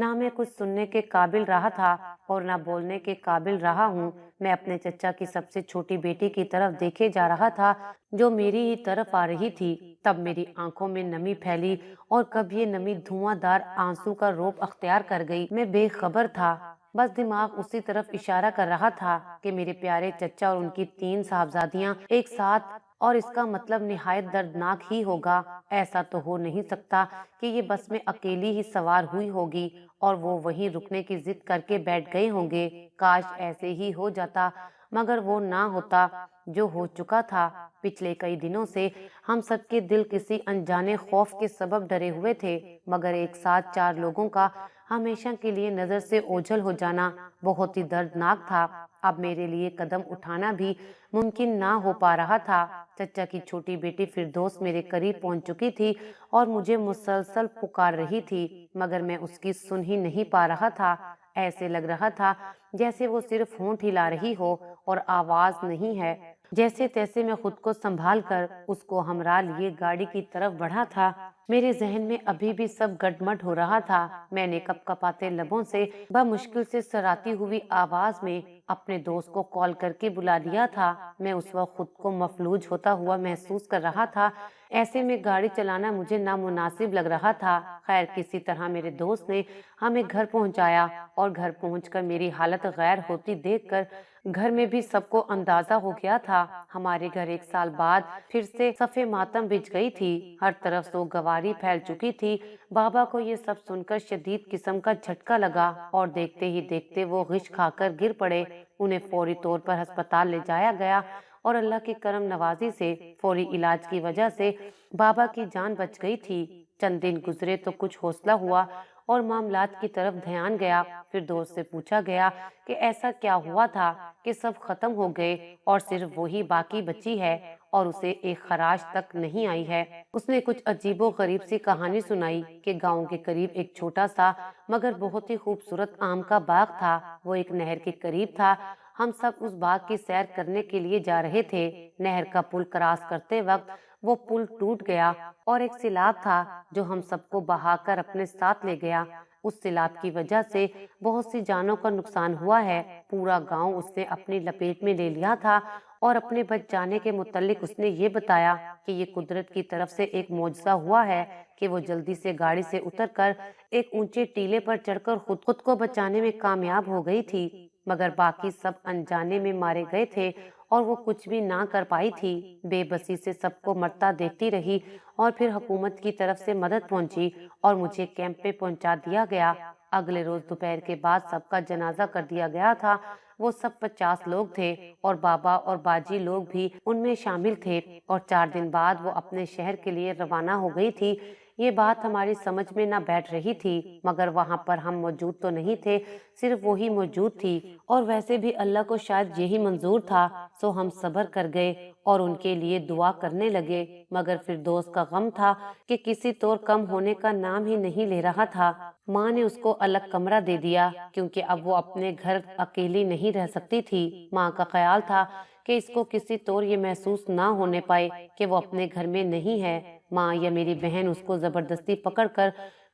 نہ میں کچھ سننے کے قابل رہا تھا اور نہ بولنے کے قابل رہا ہوں۔ میں اپنے چچا کی سب سے چھوٹی بیٹی کی طرف دیکھے جا رہا تھا جو میری ہی طرف آ رہی تھی۔ تب میری آنکھوں میں نمی پھیلی اور کب یہ نمی دھواں دار آنسو کا روپ اختیار کر گئی، میں بے خبر تھا۔ بس دماغ اسی طرف اشارہ کر رہا تھا کہ میرے پیارے چچا اور ان کی 3 صاحبزادیاں ایک ساتھ، اور اس کا مطلب نہایت دردناک ہی ہوگا۔ ایسا تو ہو نہیں سکتا کہ یہ بس میں اکیلی ہی سوار ہوئی ہوگی اور وہ وہیں رکنے کی ضد کر کے بیٹھ گئے ہوں گے۔ کاش ایسے ہی ہو جاتا، مگر وہ نہ ہوتا جو ہو چکا تھا۔ پچھلے کئی دنوں سے ہم سب کے دل کسی انجانے خوف کے سبب ڈرے ہوئے تھے، مگر ایک ساتھ 4 لوگوں کا ہمیشہ کے لیے نظر سے اوجھل ہو جانا بہت ہی دردناک تھا۔ اب میرے لیے قدم اٹھانا بھی ممکن نہ ہو پا رہا تھا۔ چچا کی چھوٹی بیٹی فردوس میرے قریب پہنچ چکی تھی اور مجھے مسلسل پکار رہی تھی، مگر میں اس کی سن ہی نہیں پا رہا تھا۔ ایسے لگ رہا تھا جیسے وہ صرف ہونٹ ہلا رہی ہو اور آواز نہیں ہے۔ جیسے تیسے میں خود کو سنبھال کر اس کو ہمراہ لیے گاڑی کی طرف بڑھا تھا۔ میرے ذہن میں ابھی بھی سب گڈمڈ ہو رہا تھا۔ میں نے کپ کپاتے لبوں سے بمشکل سے سراتی ہوئی آواز میں اپنے دوست کو کال کر کے بلا لیا تھا۔ میں اس وقت خود کو مفلوج ہوتا ہوا محسوس کر رہا تھا۔ ایسے میں گاڑی چلانا مجھے نامناسب لگ رہا تھا۔ خیر کسی طرح میرے دوست نے ہمیں گھر پہنچایا، اور گھر پہنچ کر میری حالت غیر ہوتی دیکھ کر گھر میں بھی سب کو اندازہ ہو گیا تھا۔ ہمارے گھر 1 سال بعد پھر سے صف ماتم بچھ گئی تھی۔ ہر طرف سوگواری پھیل چکی تھی۔ بابا کو یہ سب سن کر شدید قسم کا جھٹکا لگا اور دیکھتے ہی دیکھتے وہ غش کھا کر گر پڑے۔ انہیں فوری طور پر ہسپتال لے جایا گیا اور اللہ کی کرم نوازی سے فوری علاج کی وجہ سے بابا کی جان بچ گئی تھی۔ چند دن گزرے تو کچھ حوصلہ ہوا اور معاملات کی طرف دھیان گیا۔ پھر دوست سے پوچھا گیا کہ ایسا کیا ہوا تھا کہ سب ختم ہو گئے اور صرف وہی باقی بچی ہے اور اسے ایک خراش تک نہیں آئی ہے۔ اس نے کچھ عجیب و غریب سی کہانی سنائی کہ گاؤں کے قریب ایک چھوٹا سا مگر بہت ہی خوبصورت آم کا باغ تھا۔ وہ ایک نہر کے قریب تھا۔ ہم سب اس باغ کی سیر کرنے کے لیے جا رہے تھے۔ نہر کا پل کراس کرتے وقت وہ پل ٹوٹ گیا اور ایک سیلاب تھا جو ہم سب کو بہا کر اپنے ساتھ لے گیا۔ اس سیلاب کی وجہ سے بہت سی جانوں کا نقصان ہوا ہے۔ پورا گاؤں اس نے اپنی لپیٹ میں لے لیا تھا اور اپنے بچ جانے کے متعلق اس نے یہ بتایا کہ یہ قدرت کی طرف سے ایک معجزہ ہوا ہے کہ وہ جلدی سے گاڑی سے اتر کر ایک اونچے ٹیلے پر چڑھ کر خود کو بچانے میں کامیاب ہو گئی تھی، مگر باقی سب انجانے میں مارے گئے تھے اور وہ کچھ بھی نہ کر پائی تھی۔ بے بسی سے سب کو مرتا دیکھتی رہی اور پھر حکومت کی طرف سے مدد پہنچی اور مجھے کیمپ میں پہنچا دیا گیا۔ اگلے روز دوپہر کے بعد سب کا جنازہ کر دیا گیا تھا۔ وہ سب 50 لوگ تھے اور بابا اور باجی لوگ بھی ان میں شامل تھے، اور 4 دن بعد وہ اپنے شہر کے لیے روانہ ہو گئی تھی۔ یہ بات ہماری سمجھ میں نہ بیٹھ رہی تھی، مگر وہاں پر ہم موجود تو نہیں تھے، صرف وہی موجود تھی، اور ویسے بھی اللہ کو شاید یہی منظور تھا، سو ہم صبر کر گئے اور ان کے لیے دعا کرنے لگے۔ مگر فردوس کا غم تھا کہ کسی طور کم ہونے کا نام ہی نہیں لے رہا تھا۔ ماں نے اس کو الگ کمرہ دے دیا کیونکہ اب وہ اپنے گھر اکیلی نہیں رہ سکتی تھی۔ ماں کا خیال تھا کہ اس کو کسی طور یہ محسوس نہ ہونے پائے کہ وہ اپنے گھر میں نہیں ہے۔ ماں یا میری بہن اس کو زبردستی پکڑ کر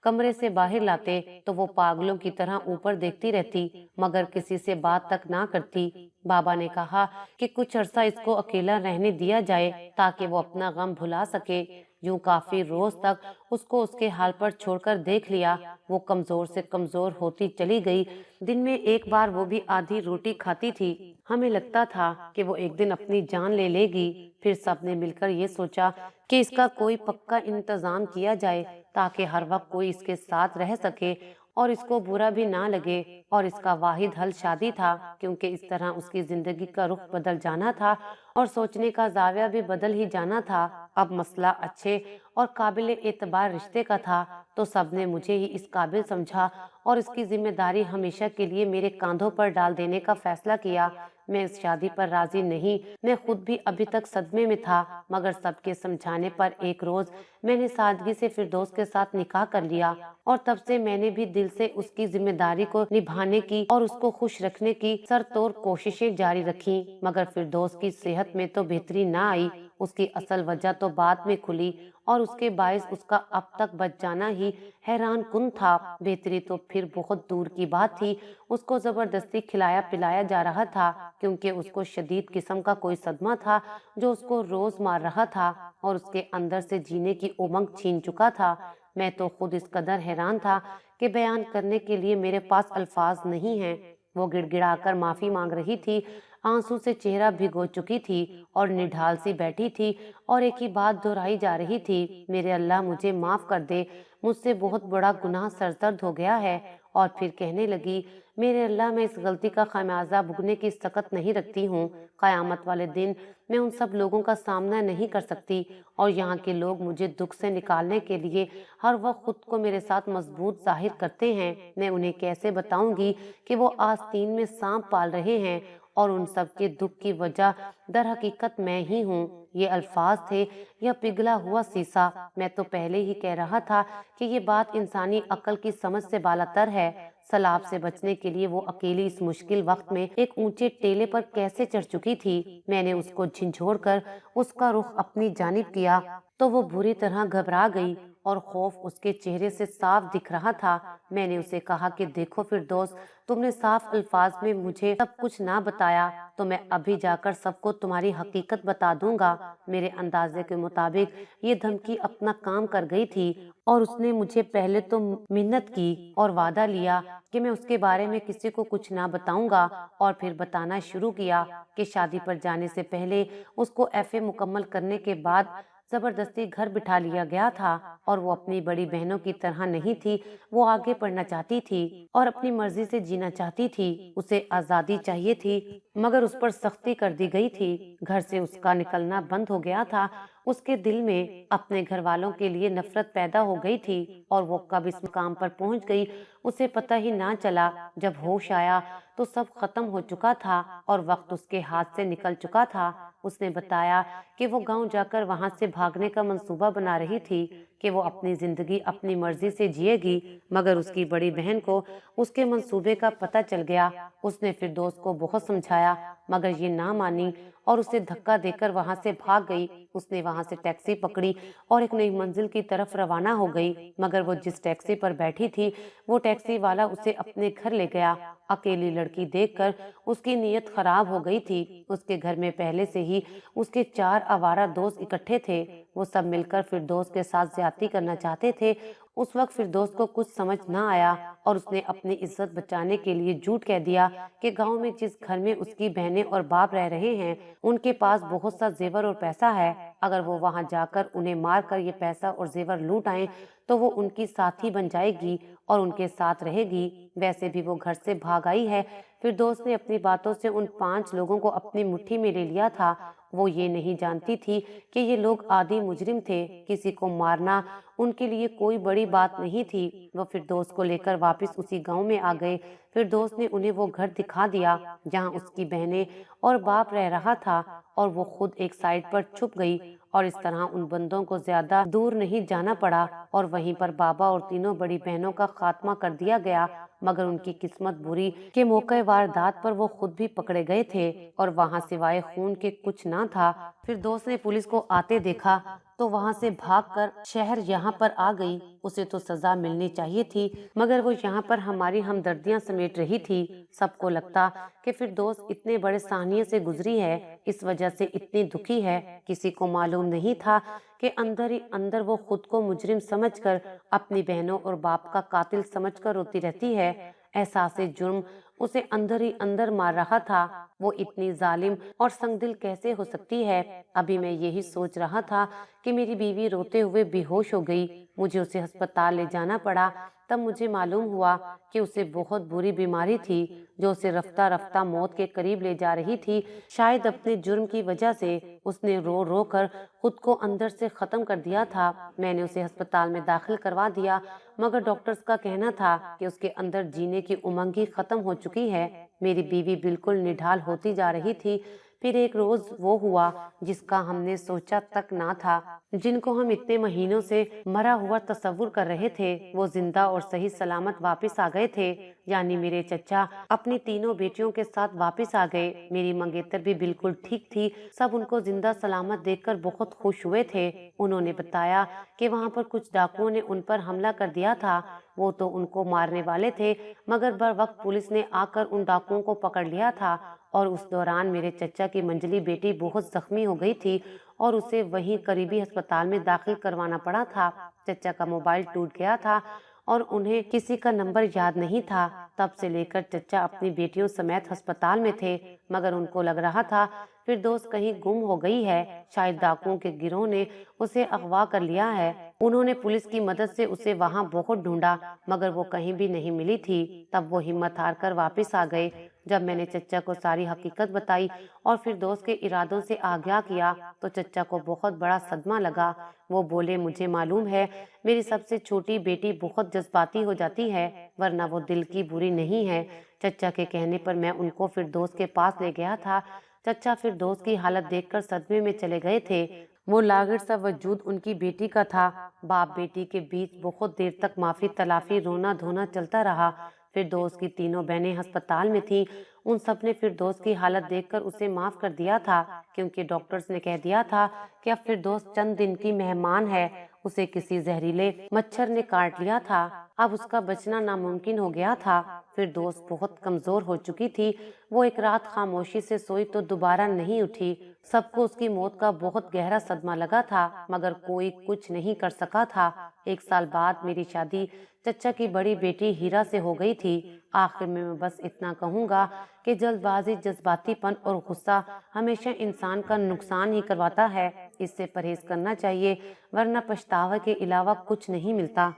کمرے سے باہر لاتے تو وہ پاگلوں کی طرح اوپر دیکھتی رہتی، مگر کسی سے بات تک نہ کرتی۔ بابا نے کہا کہ کچھ عرصہ اس کو اکیلا رہنے دیا جائے تاکہ وہ اپنا غم بھلا سکے۔ یوں کافی روز تک اس کو اس کے حال پر چھوڑ کر دیکھ لیا۔ وہ کمزور سے کمزور ہوتی چلی گئی۔ دن میں ایک بار وہ بھی آدھی روٹی کھاتی تھی۔ ہمیں لگتا تھا کہ وہ ایک دن اپنی جان لے لے گی۔ پھر سب نے مل کر یہ سوچا کہ اس کا کوئی پکا انتظام کیا جائے تاکہ ہر وقت کوئی اس کے ساتھ رہ سکے اور اس کو برا بھی نہ لگے، اور اس کا واحد حل شادی تھا، کیونکہ اس طرح اس کی زندگی کا رخ بدل جانا تھا اور سوچنے کا زاویہ بھی بدل ہی جانا تھا۔ اب مسئلہ اچھے اور قابل اعتبار رشتے کا تھا تو سب نے مجھے ہی اس قابل سمجھا اور اس کی ذمہ داری ہمیشہ کے لیے میرے کاندھوں پر ڈال دینے کا فیصلہ کیا۔ میں اس شادی پر راضی نہیں، میں خود بھی ابھی تک صدمے میں تھا، مگر سب کے سمجھانے پر ایک روز میں نے سادگی سے فردوس کے ساتھ نکاح کر لیا، اور تب سے میں نے بھی دل سے اس کی ذمہ داری کو نبھانے کی اور اس کو خوش رکھنے کی سر توڑ کوششیں جاری رکھیں، مگر فردوس کی صحت میں تو بہتری نہ آئی اس کی اصل وجہ تو بعد میں کھلی اور اس کے باعث اس کا اب تک بچ جانا ہی حیران کن تھا۔ بہتری تو پھر بہت دور کی بات تھی، اس کو زبردستی کھلایا پلایا جا رہا تھا کیونکہ اس کو شدید قسم کا کوئی صدمہ تھا جو اس کو روز مار رہا تھا اور اس کے اندر سے جینے کی امنگ چھین چکا تھا۔ میں تو خود اس قدر حیران تھا کہ بیان کرنے کے لیے میرے پاس الفاظ نہیں ہیں۔ وہ گڑ گڑا کر معافی مانگ رہی تھی، آنسو سے چہرہ بھگو چکی تھی اور نڈھال سی بیٹھی تھی اور ایک ہی بات دہرائی جا رہی تھی، میرے اللہ مجھے معاف کر دے، مجھ سے بہت بڑا گناہ سرزد ہو گیا ہے۔ اور پھر کہنے لگی، میرے اللہ میں اس غلطی کا خمیازہ بھگتنے کی سکت نہیں رکھتی ہوں۔ قیامت والے دن میں ان سب لوگوں کا سامنا نہیں کر سکتی اور یہاں کے لوگ مجھے دکھ سے نکالنے کے لیے ہر وقت خود کو میرے ساتھ مضبوط ظاہر کرتے ہیں۔ میں انہیں کیسے بتاؤں گی کہ وہ آستین میں سانپ پال رہے ہیں اور ان سب کے دکھ کی وجہ در حقیقت میں ہی ہوں۔ یہ الفاظ تھے یا پگھلا ہوا سیسا؟ میں تو پہلے ہی کہہ رہا تھا کہ یہ بات انسانی عقل کی سمجھ سے بالاتر ہے۔ سیلاب سے بچنے کے لیے وہ اکیلی اس مشکل وقت میں ایک اونچے ٹیلے پر کیسے چڑھ چکی تھی؟ میں نے اس کو جھنجھوڑ کر اس کا رخ اپنی جانب کیا تو وہ بری طرح گھبرا گئی اور خوف اس کے چہرے سے صاف دکھ رہا تھا۔ میں نے اسے کہا کہ دیکھو فردوس، تم نے صاف الفاظ میں مجھے سب کچھ نہ بتایا تو میں ابھی جا کر سب کو تمہاری حقیقت بتا دوں گا۔ میرے اندازے کے مطابق یہ دھمکی اپنا کام کر گئی تھی اور اس نے مجھے پہلے تو منت کی اور وعدہ لیا کہ میں اس کے بارے میں کسی کو کچھ نہ بتاؤں گا، اور پھر بتانا شروع کیا کہ شادی پر جانے سے پہلے اس کو ایف اے مکمل کرنے کے بعد زبردستی گھر بٹھا لیا گیا تھا اور وہ اپنی بڑی بہنوں کی طرح نہیں تھی، وہ آگے پڑھنا چاہتی تھی اور اپنی مرضی سے جینا چاہتی تھی، اسے آزادی چاہیے تھی مگر اس پر سختی کر دی گئی تھی۔ گھر سے اس کا نکلنا بند ہو گیا تھا، اس کے دل میں اپنے گھر والوں کے لیے نفرت پیدا ہو گئی تھی اور وہ کب اس مقام پر پہنچ گئی اسے پتہ ہی نہ چلا۔ جب ہوش آیا تو سب ختم ہو چکا تھا اور وقت اس کے ہاتھ سے نکل چکا تھا۔ اس نے بتایا کہ وہ گاؤں جا کر وہاں سے بھاگنے کا منصوبہ بنا رہی تھی کہ وہ اپنی زندگی اپنی مرضی سے جیے گی، مگر اس کی بڑی بہن کو اس کے منصوبے کا پتہ چل گیا۔ اس نے فردوس کو بہت سمجھایا مگر یہ نہ مانی اور اسے دھکا دے کر وہاں سے بھاگ گئی۔ اس نے وہاں سے ٹیکسی پکڑی اور ایک نئی منزل کی طرف روانہ ہو گئی، مگر وہ جس ٹیکسی پر بیٹھی تھی وہ ٹیکسی والا اسے اپنے گھر لے گیا۔ اکیلی لڑکی دیکھ کر اس کی نیت خراب ہو گئی تھی۔ اس کے گھر میں پہلے سے ہی اس کے 4 آوارہ دوست اکٹھے تھے، وہ سب مل کر فردوس کے ساتھ زیادتی کرنا چاہتے تھے۔ اس وقت فردوس کو کچھ سمجھ نہ آیا اور اس نے اپنی عزت بچانے کے لیے جھوٹ کہہ دیا کہ گاؤں میں جس گھر میں اس کی بہنیں اور باپ رہ رہے ہیں ان کے پاس بہت سا زیور اور پیسہ ہے، اگر وہ وہاں جا کر انہیں مار کر یہ پیسہ اور زیور لوٹ آئیں تو وہ ان کی ساتھی بن جائے گی اور ان کے ساتھ رہے گی۔ ویسے بھی وہ گھر سے بھاگ آئی ہے۔ فردوس نے اپنی باتوں سے ان 5 لوگوں کو اپنی مٹھی میں لے لیا تھا۔ وہ یہ نہیں جانتی تھی کہ یہ لوگ عادی مجرم تھے، کسی کو مارنا ان کے لیے کوئی بڑی بات نہیں تھی۔ وہ فردوس کو لے کر واپس اسی گاؤں میں آ گئے۔ فردوس نے انہیں وہ گھر دکھا دیا جہاں اس کی بہنیں اور باپ رہ رہا تھا اور وہ خود ایک سائڈ پر چھپ گئی اور اس طرح ان بندوں کو زیادہ دور نہیں جانا پڑا اور وہیں پر بابا اور تینوں بڑی بہنوں کا خاتمہ کر دیا گیا، مگر ان کی قسمت بری کہ موقع واردات پر وہ خود بھی پکڑے گئے تھے اور وہاں سوائے خون کے کچھ نہ تھا۔ فردوس نے پولیس کو آتے دیکھا تو وہاں سے بھاگ کر شہر یہاں پر آ گئی۔ اسے تو سزا ملنی چاہیے تھی مگر وہ یہاں پر ہماری ہمدردیاں سمیٹ رہی تھی۔ سب کو لگتا کہ فردوس اتنے بڑے سانحے سے گزری ہے، اس وجہ سے اتنی دکھی ہے۔ کسی کو معلوم نہیں تھا کہ اندر ہی اندر وہ خود کو مجرم سمجھ کر اپنی بہنوں اور باپ کا قاتل سمجھ کر روتی رہتی ہے۔ احساس جرم اسے اندر ہی اندر مار رہا تھا۔ وہ اتنی ظالم اور سنگ دل کیسے ہو سکتی ہے؟ ابھی میں یہی سوچ رہا تھا کہ میری بیوی روتے ہوئے بے ہوش ہو گئی، مجھے اسے ہسپتال لے جانا پڑا۔ تب مجھے معلوم ہوا کہ اسے بہت بری بیماری تھی جو اسے رفتہ رفتہ موت کے قریب لے جا رہی تھی۔ شاید اپنے جرم کی وجہ سے اس نے رو رو کر خود کو اندر سے ختم کر دیا تھا۔ میں نے اسے ہسپتال میں داخل کروا دیا مگر ڈاکٹرز کا کہنا تھا کہ اس کے اندر جینے کی امنگ ہی ختم ہو چکی ہے۔ میری بیوی بالکل نڈھال ہوتی جا رہی تھی۔ پھر ایک روز وہ ہوا جس کا ہم نے سوچا تک نہ تھا، جن کو ہم اتنے مہینوں سے مرا ہوا تصور کر رہے تھے، وہ زندہ اور صحیح سلامت واپس آ گئے تھے۔ یعنی میرے چچا اپنی تینوں بیٹیوں کے ساتھ واپس آ گئے۔ میری منگیتر بھی بالکل ٹھیک تھی، سب ان کو زندہ سلامت دیکھ کر بہت خوش ہوئے تھے۔ انہوں نے بتایا کہ وہاں پر کچھ ڈاکوؤں نے ان پر حملہ کر دیا تھا، وہ تو ان کو مارنے والے تھے، مگر بر وقت پولیس نے آ کر ان ڈاکوؤں کو پکڑ لیا تھا، اور اس دوران میرے چچا کی منجلی بیٹی بہت زخمی ہو گئی تھی اور اسے وہیں قریبی ہسپتال میں داخل کروانا پڑا تھا۔ چچا کا موبائل ٹوٹ گیا تھا اور انہیں کسی کا نمبر یاد نہیں تھا۔ تب سے لے کر چچا اپنی بیٹیوں سمیت ہسپتال میں تھے، مگر ان کو لگ رہا تھا فردوس کہیں گم ہو گئی ہے، شاید ڈاکوؤں کے گروہ نے اسے اغوا کر لیا ہے۔ انہوں نے پولیس کی مدد سے اسے وہاں بہت ڈھونڈا، مگر وہ کہیں بھی نہیں ملی تھی۔ تب وہ ہمت ہار کر واپس آ گئے۔ جب میں نے چچا کو ساری حقیقت بتائی اور فردوس کے ارادوں سے آگاہ کیا تو چچا کو بہت بڑا صدمہ لگا۔ وہ بولے، مجھے معلوم ہے میری سب سے چھوٹی بیٹی بہت جذباتی ہو جاتی ہے، ورنہ وہ دل کی بری نہیں ہے۔ چچا کے کہنے پر میں ان کو فردوس کے پاس لے گیا تھا۔ چچا فردوس کی حالت دیکھ کر صدمے میں چلے گئے تھے۔ وہ لاغر سا وجود ان کی بیٹی کا تھا۔ باپ بیٹی کے بیچ بہت دیر تک معافی تلافی رونا دھونا چلتا رہا۔ فردوس کی تینوں بہنیں ہسپتال میں تھیں۔ ان سب نے فردوس کی حالت دیکھ کر اسے معاف کر دیا تھا، کیونکہ ڈاکٹرز نے کہہ دیا تھا کہ اب فردوس چند دن کی مہمان ہے، اسے کسی زہریلے مچھر نے کاٹ لیا تھا، اب اس کا بچنا ناممکن ہو گیا تھا۔ فردوس بہت کمزور ہو چکی تھی، وہ ایک رات خاموشی سے سوئی تو دوبارہ نہیں اٹھی۔ سب کو اس کی موت کا بہت گہرا صدمہ لگا تھا، مگر کوئی کچھ نہیں کر سکا تھا۔ 1 سال بعد میری شادی چچا کی بڑی بیٹی ہیرا سے ہو گئی تھی۔ آخر میں بس اتنا کہوں گا کہ جلد بازی، جذباتی پن اور غصہ ہمیشہ انسان کا نقصان ہی کرواتا ہے۔ اس سے پرہیز کرنا چاہیے، ورنہ پچھتاوے کے علاوہ کچھ نہیں ملتا۔